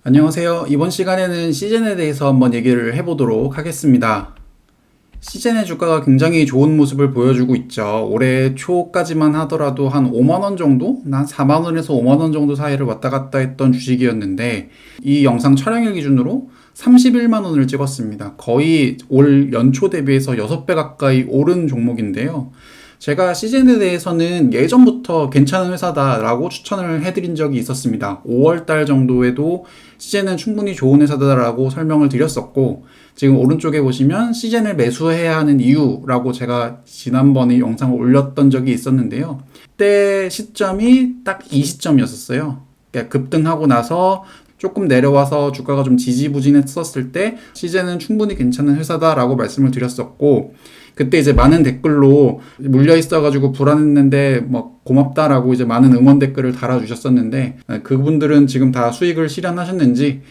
안녕하세요. 이번 시간에는 시젠에 대해서 한번 얘기를 해보도록 하겠습니다. 시젠의 주가가 굉장히 좋은 모습을 보여주고 있죠. 올해 초까지만 하더라도 한 5만원 정도? 한 4만원에서 5만원 정도 사이를 왔다 갔다 했던 주식이었는데, 이 영상 촬영일 기준으로 31만원을 찍었습니다. 거의 올 연초 대비해서 6배 가까이 오른 종목인데요. 제가 시젠에 대해서는 예전부터 괜찮은 회사다라고 추천을 해드린 적이 있었습니다. 5월달 정도에도 시젠은 충분히 좋은 회사다라고 설명을 드렸었고, 지금 오른쪽에 보시면 시젠을 매수해야 하는 이유라고 제가 지난번에 영상을 올렸던 적이 있었는데요. 그때 시점이 딱 이 시점이었어요. 그러니까 급등하고 나서 조금 내려와서 주가가 좀 지지부진했었을 때 시젠은 충분히 괜찮은 회사다라고 말씀을 드렸었고, 그때 이제 많은 댓글로 물려 있어가지고 불안했는데 뭐 고맙다라고 이제 많은 응원 댓글을 달아주셨었는데, 그분들은 지금 다 수익을 실현하셨는지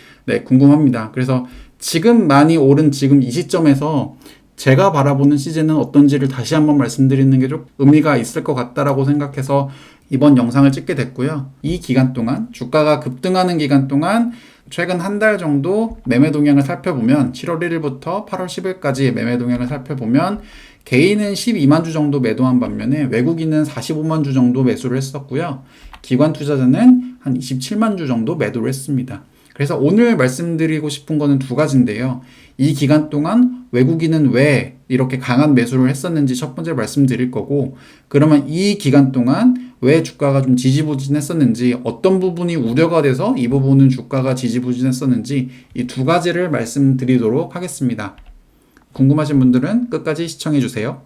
궁금합니다. 그래서 지금 많이 오른 지금 이 시점에서 제가 바라보는 시즌은 어떤지를 다시 한번 말씀드리는 게 좀 의미가 있을 것 같다라고 생각해서 이번 영상을 찍게 됐고요. 이 기간 동안, 주가가 급등하는 기간 동안 최근 한 달 정도 매매 동향을 살펴보면, 7월 1일부터 8월 10일까지 매매 동향을 살펴보면 개인은 12만 주 정도 매도한 반면에 외국인은 45만 주 정도 매수를 했었고요. 기관 투자자는 한 27만 주 정도 매도를 했습니다. 그래서 오늘 말씀드리고 싶은 거는 두 가지인데요. 이 기간 동안 외국인은 왜 이렇게 강한 매수를 했었는지 첫 번째 말씀드릴 거고, 그러면 이 기간 동안 왜 주가가 좀 지지부진했었는지, 어떤 부분이 우려가 돼서 이 부분은 주가가 지지부진했었는지, 이 두 가지를 말씀드리도록 하겠습니다. 궁금하신 분들은 끝까지 시청해 주세요.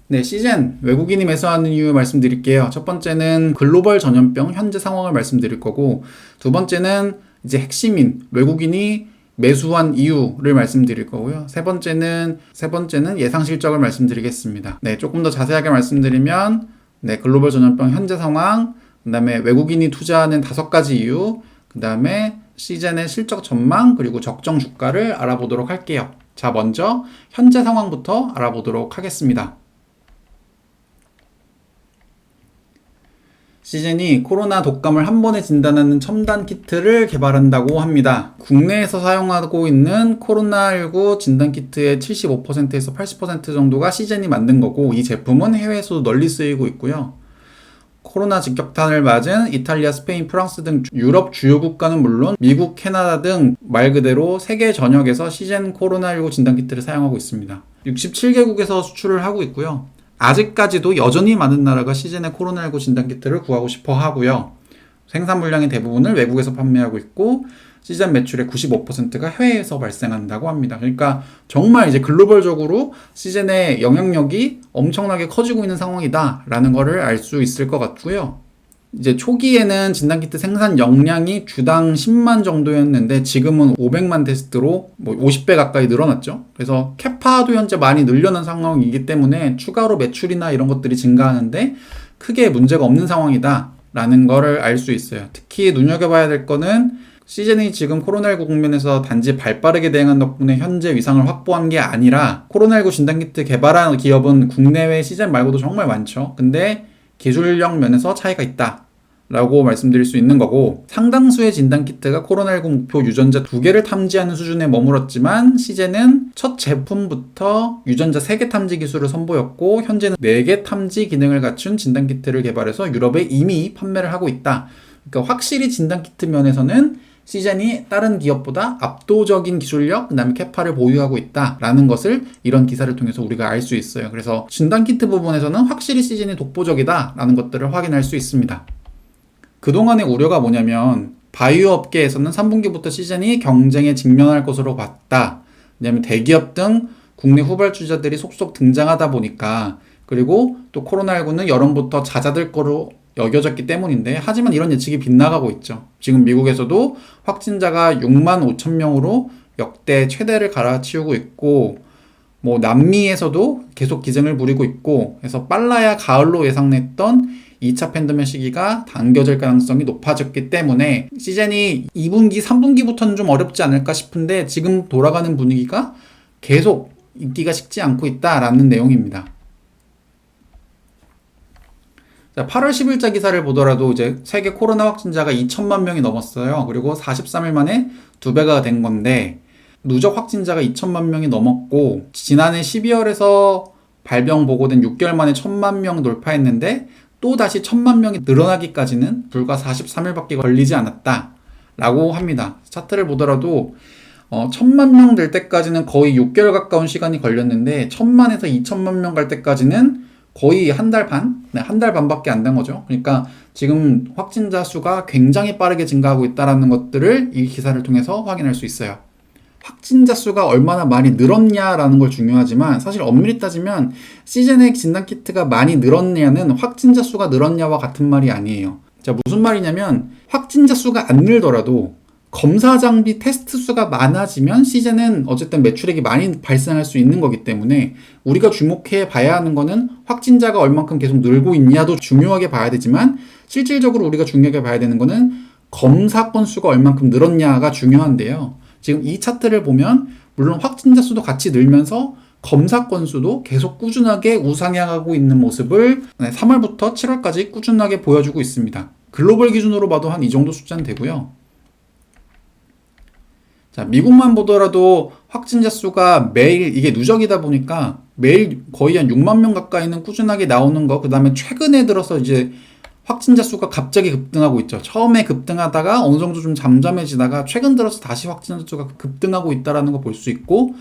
네, 시젠 외국인이 매수하는 이유 말씀드릴게요. 첫 번째는 글로벌 전염병 현재 상황을 말씀드릴 거고, 두 번째는 이제 핵심인 외국인이 매수한 이유를 말씀드릴 거고요. 세 번째는 예상 실적을 말씀드리겠습니다. 네, 조금 더 자세하게 말씀드리면, 글로벌 전염병 현재 상황, 그다음에 외국인이 투자하는 5가지 이유, 그다음에 시젠의 실적 전망, 그리고 적정 주가를 알아보도록 할게요. 자, 먼저 현재 상황부터 알아보도록 하겠습니다. 시젠이 코로나 독감을 한 번에 진단하는 첨단 키트를 개발한다고 합니다. 국내에서 사용하고 있는 코로나19 진단 키트의 75%에서 80% 정도가 시젠이 만든 거고, 이 제품은 해외에서도 널리 쓰이고 있고요. 코로나 직격탄을 맞은 이탈리아, 스페인, 프랑스 등 유럽 주요 국가는 물론 미국, 캐나다 등 말 그대로 세계 전역에서 시젠 코로나19 진단 키트를 사용하고 있습니다. 67개국에서 수출을 하고 있고요. 아직까지도 여전히 많은 나라가 시젠의 코로나19 진단키트를 구하고 싶어 하고요. 생산 물량의 대부분을 외국에서 판매하고 있고, 시젠 매출의 95%가 해외에서 발생한다고 합니다. 그러니까 정말 이제 글로벌적으로 시젠의 영향력이 엄청나게 커지고 있는 상황이다라는 거를 알 수 있을 것 같고요. 이제 초기에는 진단키트 생산 용량이 주당 10만 정도였는데 지금은 500만 테스트로 50배 가까이 늘어났죠. 그래서 캐파도 현재 많이 늘려놓은 상황이기 때문에 추가로 매출이나 이런 것들이 증가하는데 크게 문제가 없는 상황이다 라는 거를 알 수 있어요. 특히 눈여겨봐야 될 거는, 시젠이 지금 코로나19 국면에서 단지 발빠르게 대응한 덕분에 현재 위상을 확보한 게 아니라, 코로나19 진단키트 개발한 기업은 국내외 시젠 말고도 정말 많죠. 근데 기술력 면에서 차이가 있다 라고 말씀드릴 수 있는 거고, 상당수의 진단키트가 코로나19 목표 유전자 2개를 탐지하는 수준에 머물었지만 시젠은 첫 제품부터 유전자 3개 탐지 기술을 선보였고, 현재는 4개 탐지 기능을 갖춘 진단키트를 개발해서 유럽에 이미 판매를 하고 있다. 그러니까 확실히 진단키트 면에서는 시젠이 다른 기업보다 압도적인 기술력, 그 다음에 캐파를 보유하고 있다라는 것을 이런 기사를 통해서 우리가 알 수 있어요. 그래서 진단키트 부분에서는 확실히 시젠이 독보적이다라는 것들을 확인할 수 있습니다. 그동안의 우려가 뭐냐면, 바이오 업계에서는 3분기부터 시젠이 경쟁에 직면할 것으로 봤다. 왜냐하면 대기업 등 국내 후발주자들이 속속 등장하다 보니까, 그리고 또 코로나19는 여름부터 잦아들 거로 여겨졌기 때문인데, 하지만 이런 예측이 빗나가고 있죠. 지금 미국에서도 확진자가 6만 5천 명으로 역대 최대를 갈아치우고 있고, 남미에서도 계속 기승을 부리고 있고, 그래서 빨라야 가을로 예상했던 2차 팬데믹 시기가 당겨질 가능성이 높아졌기 때문에 시즌이 2분기, 3분기부터는 좀 어렵지 않을까 싶은데 지금 돌아가는 분위기가 계속 인기가 식지 않고 있다라는 내용입니다. 자, 8월 10일자 기사를 보더라도 이제 세계 코로나 확진자가 2천만 명이 넘었어요. 그리고 43일 만에 2배가 된 건데 누적 확진자가 2천만 명이 넘었고 지난해 12월에서 발병 보고된 6개월 만에 1,000만 명 돌파했는데 또 다시 1,000만 명이 늘어나기까지는 불과 43일밖에 걸리지 않았다라고 합니다. 차트를 보더라도 1,000만 명 될 때까지는 거의 6개월 가까운 시간이 걸렸는데 1,000만에서 2,000만 명 갈 때까지는 거의 한 달 반? 네, 한 달 반밖에 안 된 거죠. 그러니까 지금 확진자 수가 굉장히 빠르게 증가하고 있다는 것들을 이 기사를 통해서 확인할 수 있어요. 확진자 수가 얼마나 많이 늘었냐라는 걸 중요하지만 사실 엄밀히 따지면 시즌의 진단키트가 많이 늘었냐는 확진자 수가 늘었냐와 같은 말이 아니에요. 자, 무슨 말이냐면 확진자 수가 안 늘더라도 검사 장비 테스트 수가 많아지면 시즌은 어쨌든 매출액이 많이 발생할 수 있는 거기 때문에 우리가 주목해 봐야 하는 거는 확진자가 얼만큼 계속 늘고 있냐도 중요하게 봐야 되지만 실질적으로 우리가 중요하게 봐야 되는 거는 검사 건수가 얼만큼 늘었냐가 중요한데요. 지금 이 차트를 보면 물론 확진자 수도 같이 늘면서 검사 건수도 계속 꾸준하게 우상향하고 있는 모습을 3월부터 7월까지 꾸준하게 보여주고 있습니다. 글로벌 기준으로 봐도 한 이 정도 숫자는 되고요. 자, 미국만 보더라도 확진자 수가 매일 이게 누적이다 보니까 매일 거의 한 6만 명 가까이는 꾸준하게 나오는 거, 그 다음에 최근에 들어서 이제 확진자 수가 갑자기 급등하고 있죠. 처음에 급등하다가 어느 정도 좀 잠잠해지다가 최근 들어서 다시 확진자 수가 급등하고 있다는 거 볼 수 있고,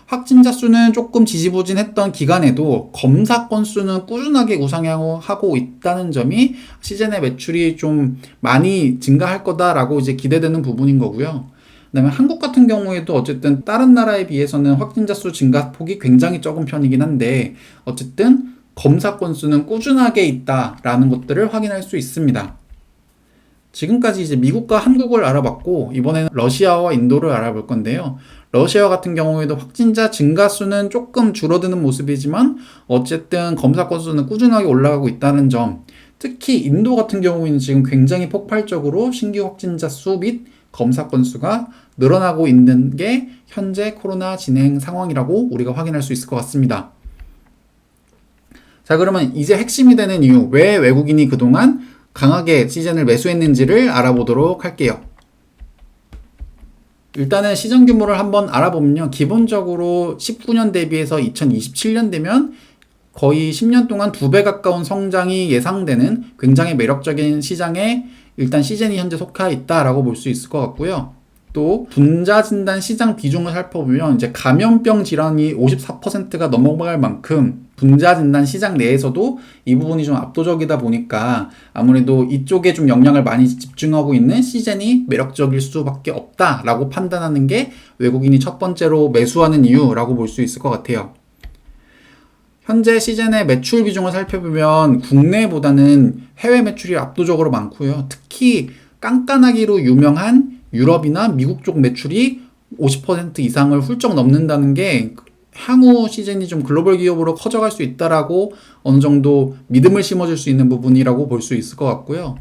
확진자 수는 조금 지지부진했던 기간에도 검사 건수는 꾸준하게 우상향하고 있다는 점이 시즌의 매출이 좀 많이 증가할 거다라고 이제 기대되는 부분인 거고요. 그다음에 한국 같은 경우에도 어쨌든 다른 나라에 비해서는 확진자 수 증가폭이 굉장히 적은 편이긴 한데 어쨌든 검사 건수는 꾸준하게 있다라는 것들을 확인할 수 있습니다. 지금까지 이제 미국과 한국을 알아봤고 이번에는 러시아와 인도를 알아볼 건데요. 러시아 같은 경우에도 확진자 증가 수는 조금 줄어드는 모습이지만 어쨌든 검사 건수는 꾸준하게 올라가고 있다는 점, 특히 인도 같은 경우에는 지금 굉장히 폭발적으로 신규 확진자 수 및 검사 건수가 늘어나고 있는 게 현재 코로나 진행 상황이라고 우리가 확인할 수 있을 것 같습니다. 자, 그러면 이제 핵심이 되는 이유, 왜 외국인이 그동안 강하게 시즌을 매수했는지를 알아보도록 할게요. 일단은 시장 규모를 한번 알아보면요. 기본적으로 19년 대비해서 2027년 되면 거의 10년 동안 2배 가까운 성장이 예상되는 굉장히 매력적인 시장에 일단 시즌이 현재 속해 있다라고 볼 수 있을 것 같고요. 또 분자 진단 시장 비중을 살펴보면 이제 감염병 질환이 54%가 넘어갈 만큼 분자 진단 시장 내에서도 이 부분이 좀 압도적이다 보니까 아무래도 이쪽에 좀 영향을 많이 집중하고 있는 시즌이 매력적일 수밖에 없다라고 판단하는 게 외국인이 첫 번째로 매수하는 이유라고 볼 수 있을 것 같아요. 현재 시즌의 매출 비중을 살펴보면 국내보다는 해외 매출이 압도적으로 많고요. 특히 깐깐하기로 유명한 유럽이나 미국 쪽 매출이 50% 이상을 훌쩍 넘는다는 게 향후 시즌이 좀 글로벌 기업으로 커져갈 수 있다라고 어느 정도 믿음을 심어줄 수 있는 부분이라고 볼 수 있을 것 같고요.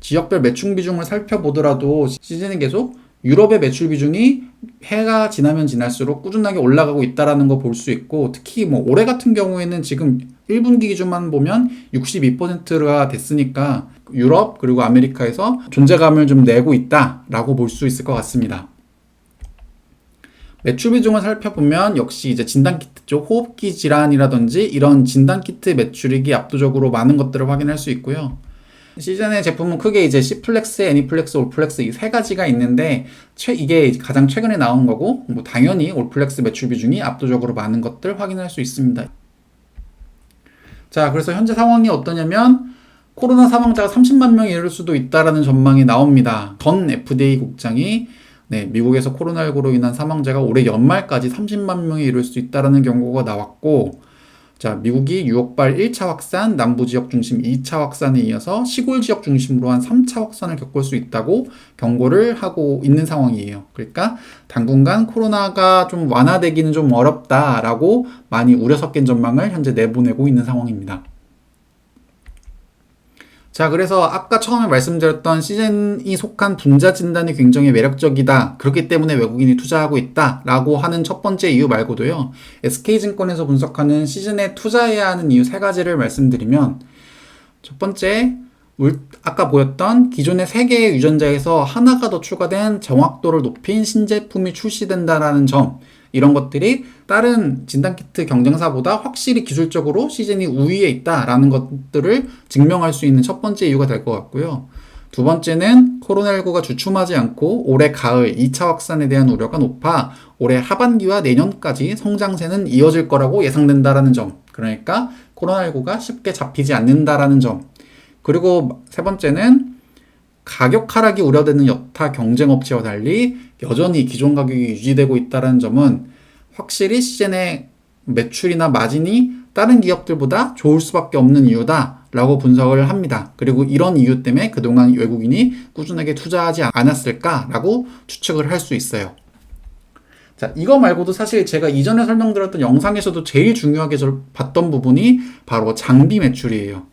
지역별 매출 비중을 살펴보더라도 시즌은 계속 유럽의 매출 비중이 해가 지나면 지날수록 꾸준하게 올라가고 있다는 거 볼 수 있고, 특히 뭐 올해 같은 경우에는 지금 1분기 기준만 보면 62%가 됐으니까 유럽 그리고 아메리카에서 존재감을 좀 내고 있다라고 볼 수 있을 것 같습니다. 매출 비중을 살펴보면 역시 이제 진단키트 쪽 호흡기 질환이라든지 이런 진단키트 매출액이 압도적으로 많은 것들을 확인할 수 있고요. 시즌의 제품은 크게 이제 C플렉스, 애니플렉스, 올플렉스 이 세 가지가 있는데 이게 가장 최근에 나온 거고, 뭐 당연히 올플렉스 매출 비중이 압도적으로 많은 것들 확인할 수 있습니다. 자, 그래서 현재 상황이 어떠냐면 코로나 사망자가 30만 명에 이를 수도 있다라는 전망이 나옵니다. 전 FDA 국장이 미국에서 코로나19로 인한 사망자가 올해 연말까지 30만 명에 이를 수 있다라는 경고가 나왔고, 자, 미국이 유럽발 1차 확산, 남부 지역 중심 2차 확산에 이어서 시골 지역 중심으로 한 3차 확산을 겪을 수 있다고 경고를 하고 있는 상황이에요. 그러니까 당분간 코로나가 좀 완화되기는 좀 어렵다라고 많이 우려 섞인 전망을 현재 내보내고 있는 상황입니다. 자, 그래서 아까 처음에 말씀드렸던 시즌이 속한 분자 진단이 굉장히 매력적이다. 그렇기 때문에 외국인이 투자하고 있다. 라고 하는 첫 번째 이유 말고도요. SK증권에서 분석하는 시즌에 투자해야 하는 이유 세 가지를 말씀드리면, 첫 번째, 아까 보였던 기존의 3개의 유전자에서 하나가 더 추가된 정확도를 높인 신제품이 출시된다라는 점, 이런 것들이 다른 진단키트 경쟁사보다 확실히 기술적으로 시즌이 우위에 있다라는 것들을 증명할 수 있는 첫 번째 이유가 될 것 같고요. 두 번째는 코로나19가 주춤하지 않고 올해 가을 2차 확산에 대한 우려가 높아 올해 하반기와 내년까지 성장세는 이어질 거라고 예상된다라는 점. 그러니까 코로나19가 쉽게 잡히지 않는다라는 점. 그리고 세 번째는 가격 하락이 우려되는 여타 경쟁업체와 달리 여전히 기존 가격이 유지되고 있다는 점은 확실히 시즌의 매출이나 마진이 다른 기업들보다 좋을 수밖에 없는 이유다라고 분석을 합니다. 그리고 이런 이유 때문에 그동안 외국인이 꾸준하게 투자하지 않았을까라고 추측을 할 수 있어요. 자, 이거 말고도 사실 제가 이전에 설명드렸던 영상에서도 제일 중요하게 봤던 부분이 바로 장비 매출이에요.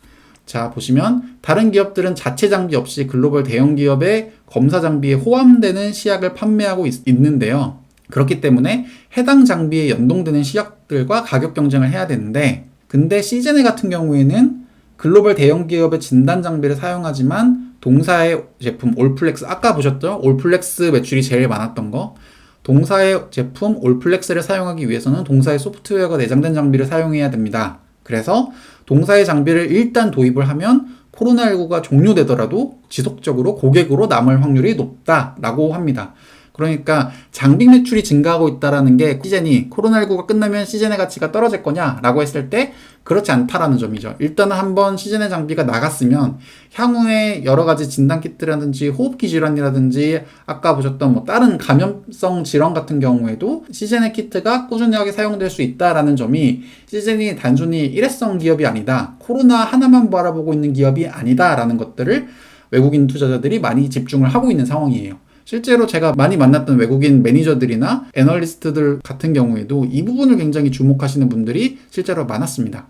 자, 보시면 다른 기업들은 자체 장비 없이 글로벌 대형 기업의 검사 장비에 호환되는 시약을 판매하고 있는데요. 그렇기 때문에 해당 장비에 연동되는 시약들과 가격 경쟁을 해야 되는데, 근데 시제네 같은 경우에는 글로벌 대형 기업의 진단 장비를 사용하지만 동사의 제품 올플렉스, 아까 보셨죠? 올플렉스 매출이 제일 많았던 거. 동사의 제품 올플렉스를 사용하기 위해서는 동사의 소프트웨어가 내장된 장비를 사용해야 됩니다. 그래서 동사의 장비를 일단 도입을 하면 코로나19가 종료되더라도 지속적으로 고객으로 남을 확률이 높다라고 합니다. 그러니까 장비 매출이 증가하고 있다는 게 시즌이 코로나19가 끝나면 시즌의 가치가 떨어질 거냐라고 했을 때 그렇지 않다라는 점이죠. 일단은 한번 시즌의 장비가 나갔으면 향후에 여러 가지 진단키트라든지 호흡기 질환이라든지 아까 보셨던 뭐 다른 감염성 질환 같은 경우에도 시즌의 키트가 꾸준하게 사용될 수 있다라는 점이 시즌이 단순히 일회성 기업이 아니다, 코로나 하나만 바라보고 있는 기업이 아니다라는 것들을 외국인 투자자들이 많이 집중을 하고 있는 상황이에요. 실제로 제가 많이 만났던 외국인 매니저들이나 애널리스트들 같은 경우에도 이 부분을 굉장히 주목하시는 분들이 실제로 많았습니다.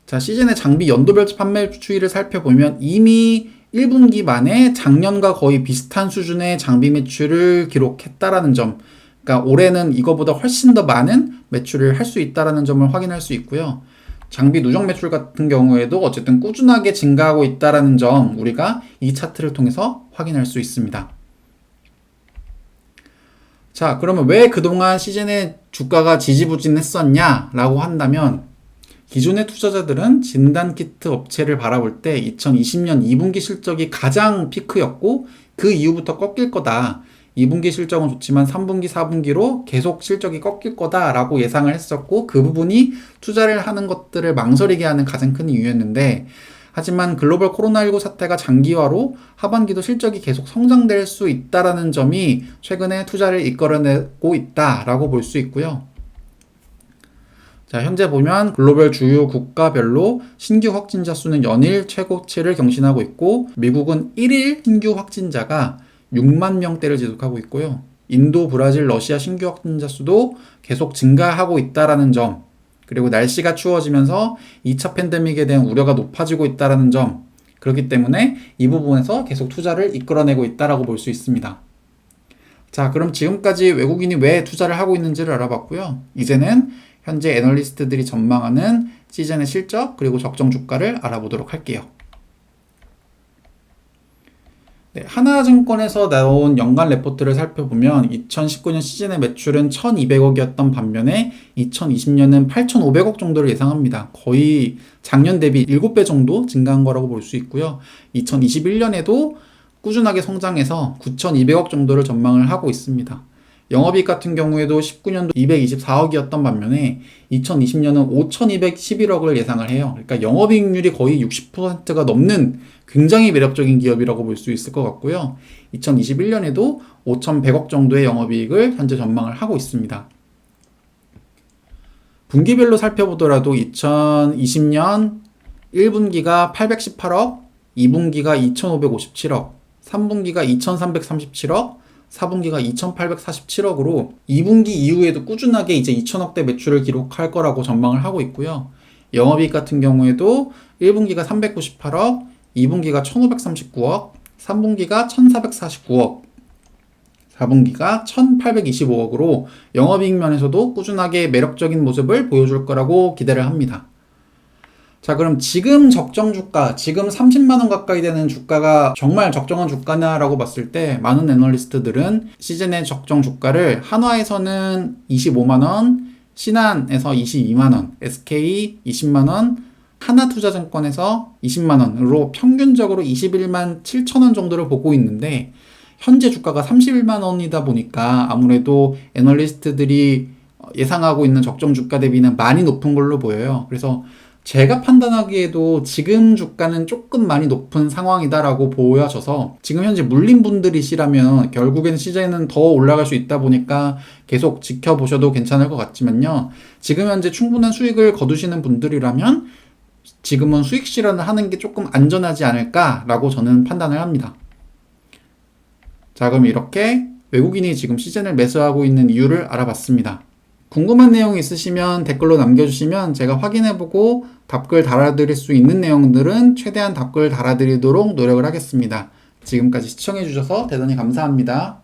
자, 시즌의 장비 연도별 판매 추이를 살펴보면 이미 1분기 만에 작년과 거의 비슷한 수준의 장비 매출을 기록했다라는 점, 그러니까 올해는 이거보다 훨씬 더 많은 매출을 할 수 있다라는 점을 확인할 수 있고요. 장비 누적 매출 같은 경우에도 어쨌든 꾸준하게 증가하고 있다라는 점 우리가 이 차트를 통해서 확인할 수 있습니다. 자, 그러면 왜 그동안 시즌의 주가가 지지부진했었냐 라고 한다면, 기존의 투자자들은 진단키트 업체를 바라볼 때 2020년 2분기 실적이 가장 피크였고 그 이후부터 꺾일 거다, 2분기 실적은 좋지만 3분기, 4분기로 계속 실적이 꺾일 거다라고 예상을 했었고, 그 부분이 투자를 하는 것들을 망설이게 하는 가장 큰 이유였는데, 하지만 글로벌 코로나19 사태가 장기화로 하반기도 실적이 계속 성장될 수 있다라는 점이 최근에 투자를 이끌어내고 있다라고 볼 수 있고요. 자, 현재 보면 글로벌 주요 국가별로 신규 확진자 수는 연일 최고치를 경신하고 있고, 미국은 1일 신규 확진자가 6만 명대를 지속하고 있고요. 인도, 브라질, 러시아 신규 확진자 수도 계속 증가하고 있다라는 점, 그리고 날씨가 추워지면서 2차 팬데믹에 대한 우려가 높아지고 있다라는 점, 그렇기 때문에 이 부분에서 계속 투자를 이끌어내고 있다라고 볼 수 있습니다. 자, 그럼 지금까지 외국인이 왜 투자를 하고 있는지를 알아봤고요. 이제는 현재 애널리스트들이 전망하는 시즌의 실적 그리고 적정 주가를 알아보도록 할게요. 네, 하나증권에서 나온 연간 레포트를 살펴보면 2019년 시즌의 매출은 1,200억이었던 반면에 2020년은 8,500억 정도를 예상합니다. 거의 작년 대비 7배 정도 증가한 거라고 볼 수 있고요. 2021년에도 꾸준하게 성장해서 9,200억 정도를 전망을 하고 있습니다. 영업이익 같은 경우에도 19년도 224억이었던 반면에 2020년은 5,211억을 예상을 해요. 그러니까 영업이익률이 거의 60%가 넘는 굉장히 매력적인 기업이라고 볼 수 있을 것 같고요. 2021년에도 5,100억 정도의 영업이익을 현재 전망을 하고 있습니다. 분기별로 살펴보더라도 2020년 1분기가 818억, 2분기가 2,557억, 3분기가 2,337억, 4분기가 2,847억으로 2분기 이후에도 꾸준하게 이제 2,000억대 매출을 기록할 거라고 전망을 하고 있고요. 영업이익 같은 경우에도 1분기가 398억, 2분기가 1539억, 3분기가 1449억, 4분기가 1825억으로 영업이익 면에서도 꾸준하게 매력적인 모습을 보여줄 거라고 기대를 합니다. 자, 그럼 지금 적정 주가, 지금 30만원 가까이 되는 주가가 정말 적정한 주가냐라고 봤을 때 많은 애널리스트들은 시즌의 적정 주가를 한화에서는 25만원, 신한에서 22만원, SK 20만원, 하나투자증권에서 20만원으로 평균적으로 21만 7천원 정도를 보고 있는데 현재 주가가 31만원이다 보니까 아무래도 애널리스트들이 예상하고 있는 적정 주가 대비는 많이 높은 걸로 보여요. 그래서 제가 판단하기에도 지금 주가는 조금 많이 높은 상황이다라고 보여져서 지금 현재 물린 분들이시라면 결국에는 시즌은 더 올라갈 수 있다 보니까 계속 지켜보셔도 괜찮을 것 같지만요. 지금 현재 충분한 수익을 거두시는 분들이라면 지금은 수익 실현을 하는 게 조금 안전하지 않을까라고 저는 판단을 합니다. 자, 그럼 이렇게 외국인이 지금 시즌을 매수하고 있는 이유를 알아봤습니다. 궁금한 내용이 있으시면 댓글로 남겨주시면 제가 확인해보고 답글 달아드릴 수 있는 내용들은 최대한 답글 달아드리도록 노력을 하겠습니다. 지금까지 시청해주셔서 대단히 감사합니다.